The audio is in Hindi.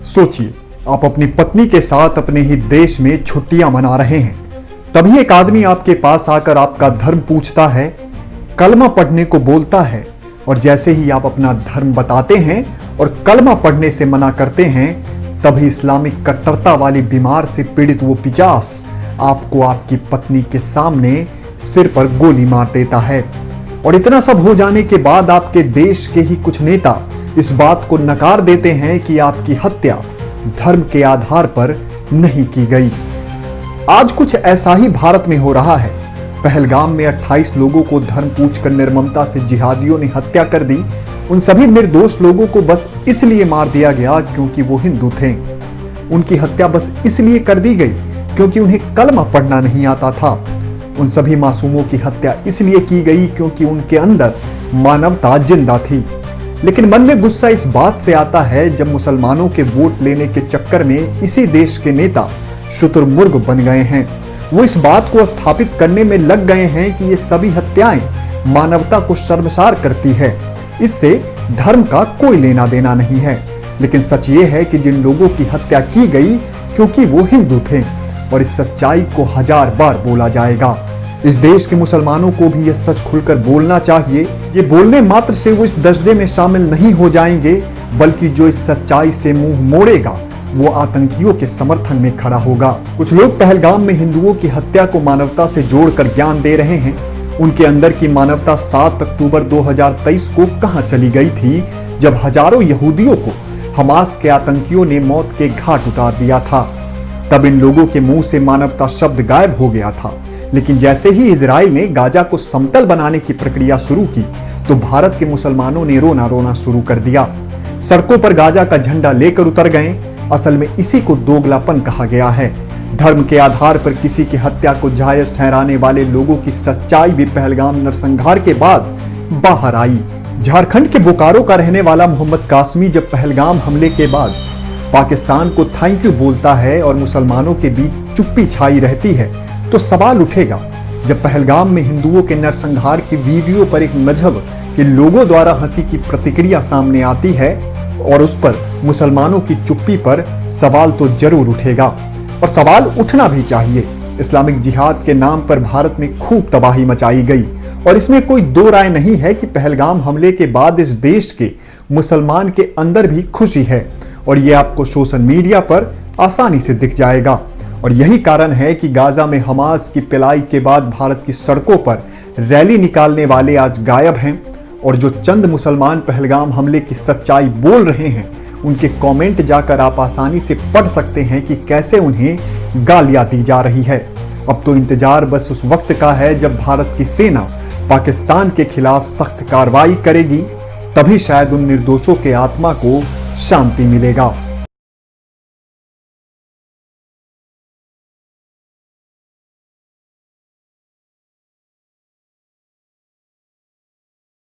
सोचिए, आप अपनी पत्नी के साथ अपने ही देश में छुट्टियां मना रहे हैं। तभी एक आदमी आपके पास आकर आपका धर्म पूछता है, कलमा पढ़ने को बोलता है, और जैसे ही आप अपना धर्म बताते हैं और कलमा पढ़ने से मना करते हैं, तभी इस्लामिक कट्टरता वाली बीमार से पीड़ित वो पिचास आपको आपकी पत्नी के सामने सिर पर गोली मार देता है। और इतना सब हो जाने के बाद आपके देश के ही कुछ नेता इस बात को नकार देते हैं कि आपकी हत्या धर्म के आधार पर नहीं की गई। आज कुछ ऐसा ही भारत में हो रहा है। पहलगाम में 28 लोगों को धर्म पूछकर निर्ममता से जिहादियों ने हत्या कर दी। उन सभी निर्दोष लोगों को बस इसलिए मार दिया गया क्योंकि वो हिंदू थे। उनकी हत्या बस इसलिए कर दी गई क्योंकि उन्हें कलमा पढ़ना नहीं आता था। उन सभी मासूमों की हत्या इसलिए की गई क्योंकि उनके अंदर मानवता जिंदा थी। लेकिन मन में गुस्सा इस बात से आता है जब मुसलमानों के वोट लेने के चक्कर में इसी देश के नेता शुतुरमुर्ग बन गए हैं। वो इस बात को स्थापित करने में लग गए हैं कि ये सभी हत्याएं मानवता को शर्मसार करती है, इससे धर्म का कोई लेना देना नहीं है। लेकिन सच ये है कि जिन लोगों की हत्या की गई क्योंकि वो हिंदू थे, और इस सच्चाई को 1000 बार बोला जाएगा। इस देश के मुसलमानों को भी यह सच खुलकर बोलना चाहिए। ये बोलने मात्र से वो इस दजदे में शामिल नहीं हो जाएंगे, बल्कि जो इस सच्चाई से मुंह मोड़ेगा वो आतंकियों के समर्थन में खड़ा होगा। कुछ लोग पहलगाम में हिंदुओं की हत्या को मानवता से जोड़कर ज्ञान दे रहे हैं। उनके अंदर की मानवता 7 अक्टूबर 2023 को कहां चली गई थी, जब हजारों यहूदियों को हमास के आतंकियों ने मौत के घाट उतार दिया था। तब इन लोगों के मुंह से मानवता शब्द गायब हो गया था। लेकिन जैसे ही इजराइल ने गाजा को समतल बनाने की प्रक्रिया शुरू की, तो भारत के मुसलमानों ने रोना रोना शुरू कर दिया। सड़कों पर गाजा का झंडा लेकर उतर गए। असल में इसी को दोगलापन कहा गया है। धर्म के आधार पर किसी की हत्या को जायज ठहराने वाले लोगों की सच्चाई भी पहलगाम नरसंहार के बाद बाहर आई। झारखंड के बोकारो का रहने वाला मोहम्मद कासमी जब पहलगाम हमले के बाद पाकिस्तान को थैंक यू बोलता है और मुसलमानों के बीच चुप्पी छाई रहती है, तो सवाल उठेगा, जब पहलगाम में हिंदुओं के नरसंहार की वीडियो पर एक मजहब के लोगों द्वारा हंसी की प्रतिक्रिया सामने आती है और उस पर मुसलमानों की चुप्पी पर सवाल तो जरूर उठेगा, और सवाल उठना भी चाहिए। इस्लामिक जिहाद के नाम पर भारत में खूब तबाही मचाई गई, और इसमें कोई दो राय नहीं है कि पहलगाम हमले के बाद इस देश के मुसलमान के अंदर भी खुशी है, और यह आपको सोशल मीडिया पर आसानी से दिख जाएगा। और यही कारण है कि गाजा में हमास की पिलाई के बाद भारत की सड़कों पर रैली निकालने वाले आज गायब हैं, और जो चंद मुसलमान पहलगाम हमले की सच्चाई बोल रहे हैं, उनके कमेंट जाकर आप आसानी से पढ़ सकते हैं कि कैसे उन्हें गालियां दी जा रही है। अब तो इंतजार बस उस वक्त का है जब भारत की सेना पाकिस्तान के खिलाफ सख्त कार्रवाई करेगी, तभी शायद उन निर्दोषों के आत्मा को शांति मिलेगा।